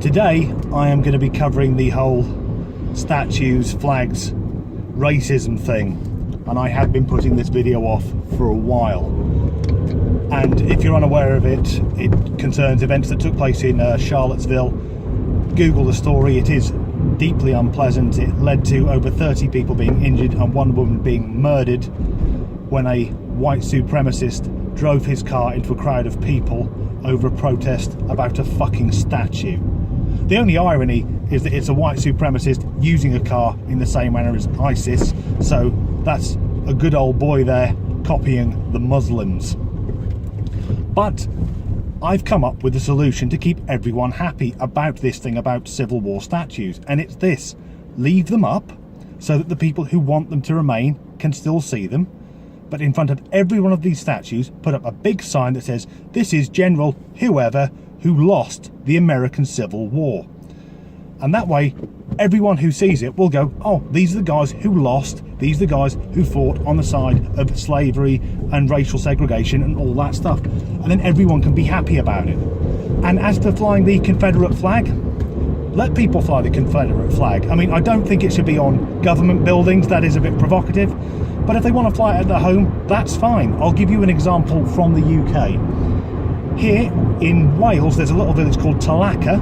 Today I am going to be covering the whole statues, flags, racism thing, and I have been putting this video off for a while. And if you're unaware of it, it concerns events that took place in Charlottesville. Google the story, it is deeply unpleasant. It led to over 30 people being injured and one woman being murdered when a white supremacist drove his car into a crowd of people over a protest about a fucking statue. The only irony is that it's a white supremacist using a car in the same manner as ISIS, so that's a good old boy there copying the Muslims. But I've come up with a solution to keep everyone happy about this thing about Civil War statues, and it's this: leave them up so that the people who want them to remain can still see them, but in front of every one of these statues put up a big sign that says, "This is General whoever who lost the American Civil War." And that way everyone who sees it will go, oh, these are the guys who lost, these are the guys who fought on the side of slavery and racial segregation and all that stuff, and then everyone can be happy about it. And as for flying the Confederate flag, let people fly the Confederate flag. I mean, I don't think it should be on government buildings, that is a bit provocative, but if they want to fly it at their home, that's fine. I'll give you an example from the UK. Here in Wales there's a little village called Talacca,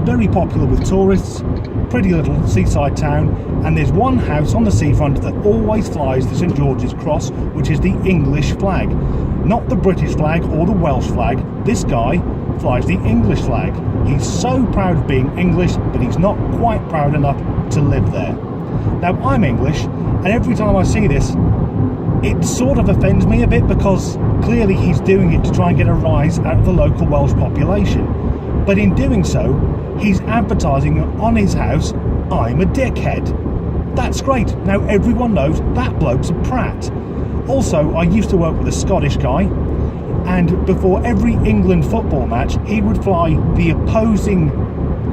very popular with tourists, pretty little seaside town, and there's one house on the seafront that always flies the St George's Cross, which is the English flag. Not the British flag or the Welsh flag, this guy flies the English flag. He's so proud of being English, but he's not quite proud enough to live there. Now, I'm English, and every time I see this, it sort of offends me a bit, because clearly he's doing it to try and get a rise out of the local Welsh population. But in doing so, he's advertising on his house, "I'm a dickhead." That's great. Now everyone knows that bloke's a prat. Also, I used to work with a Scottish guy, and before every England football match, he would fly the opposing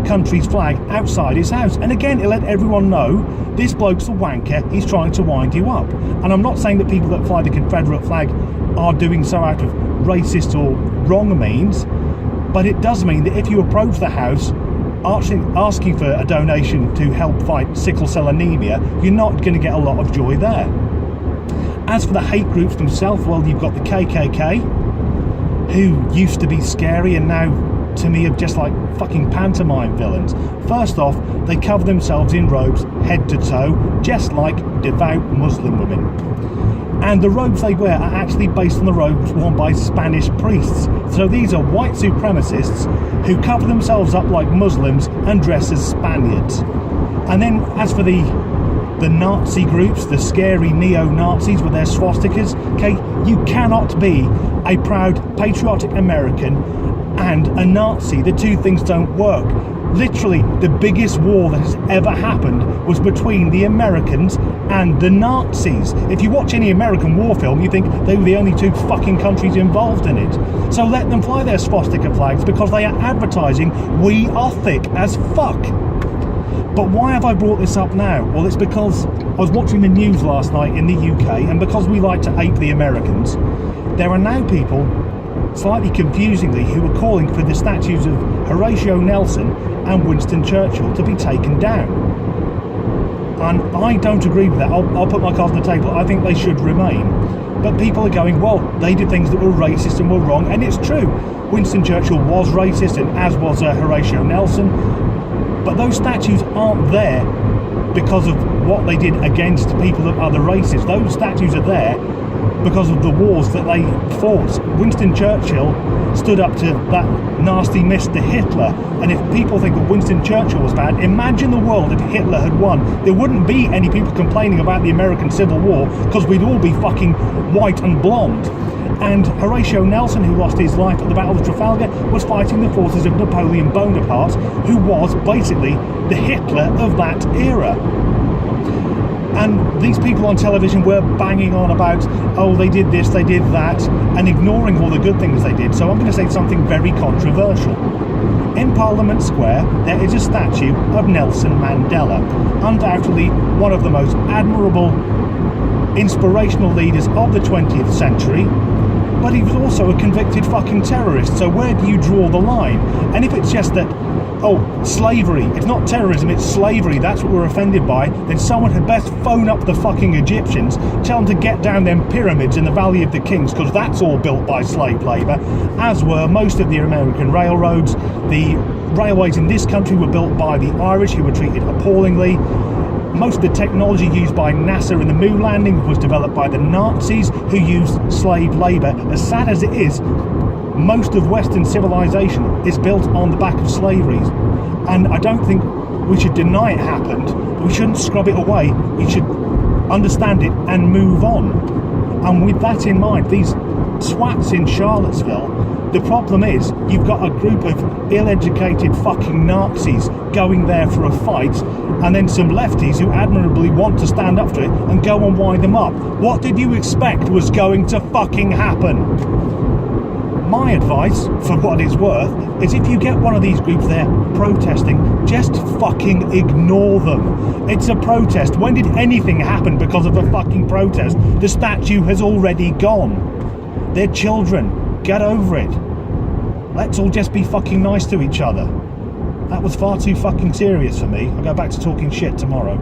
country's flag outside his house. And again, it let everyone know this bloke's a wanker, he's trying to wind you up. And I'm not saying that people that fly the Confederate flag are doing so out of racist or wrong means, but it does mean that if you approach the house asking for a donation to help fight sickle cell anemia, you're not going to get a lot of joy there. As for the hate groups themselves, well, you've got the KKK, who used to be scary and now to me are just like fucking pantomime villains. First off, they cover themselves in robes head to toe, just like devout Muslim women. And the robes they wear are actually based on the robes worn by Spanish priests. So these are white supremacists who cover themselves up like Muslims and dress as Spaniards. And then as for the Nazi groups, the scary neo-Nazis with their swastikas, okay, you cannot be a proud patriotic American and a Nazi. The two things don't work. Literally, the biggest war that has ever happened was between the Americans and the Nazis. If you watch any American war film, you think they were the only two fucking countries involved in it. So let them fly their swastika flags, because they are advertising we are thick as fuck. But why have I brought this up now? Well, it's because I was watching the news last night in the UK, and because we like to ape the Americans, there are now people, slightly confusingly, who are calling for the statues of Horatio Nelson and Winston Churchill to be taken down. And I don't agree with that. I'll put my cards on the table. I think they should remain. But people are going, well, they did things that were racist and were wrong, and it's true. Winston Churchill was racist, and as was Horatio Nelson. But those statues aren't there because of what they did against people of other races. Those statues are there because of the wars that they fought. Winston Churchill stood up to that nasty Mr. Hitler, and if people think that Winston Churchill was bad, imagine the world if Hitler had won. There wouldn't be any people complaining about the American Civil War, because we'd all be fucking white and blonde. And Horatio Nelson, who lost his life at the Battle of Trafalgar, was fighting the forces of Napoleon Bonaparte, who was basically the Hitler of that era. And these people on television were banging on about, oh, they did this, they did that, and ignoring all the good things they did. So I'm going to say something very controversial. In Parliament Square, there is a statue of Nelson Mandela, undoubtedly one of the most admirable, inspirational leaders of the 20th century, but he was also a convicted fucking terrorist. So where do you draw the line? And if it's just that oh, slavery, it's not terrorism, it's slavery, that's what we're offended by, then someone had best phone up the fucking Egyptians, tell them to get down them pyramids in the Valley of the Kings, because that's all built by slave labour, as were most of the American railroads. The railways in this country were built by the Irish, who were treated appallingly. Most of the technology used by NASA in the moon landing was developed by the Nazis, who used slave labour. As sad as it is, most of Western civilization is built on the back of slavery, and I don't think we should deny it happened, but we shouldn't scrub it away. We should understand it and move on. And with that in mind, these twats in Charlottesville, the problem is you've got a group of ill-educated fucking Nazis going there for a fight, and then some lefties who admirably want to stand up to it and go and wind them up. What did you expect was going to fucking happen? My advice, for what it's worth, is if you get one of these groups there protesting, just fucking ignore them. It's a protest. When did anything happen because of a fucking protest? The statue has already gone. They're children. Get over it. Let's all just be fucking nice to each other. That was far too fucking serious for me. I'll go back to talking shit tomorrow.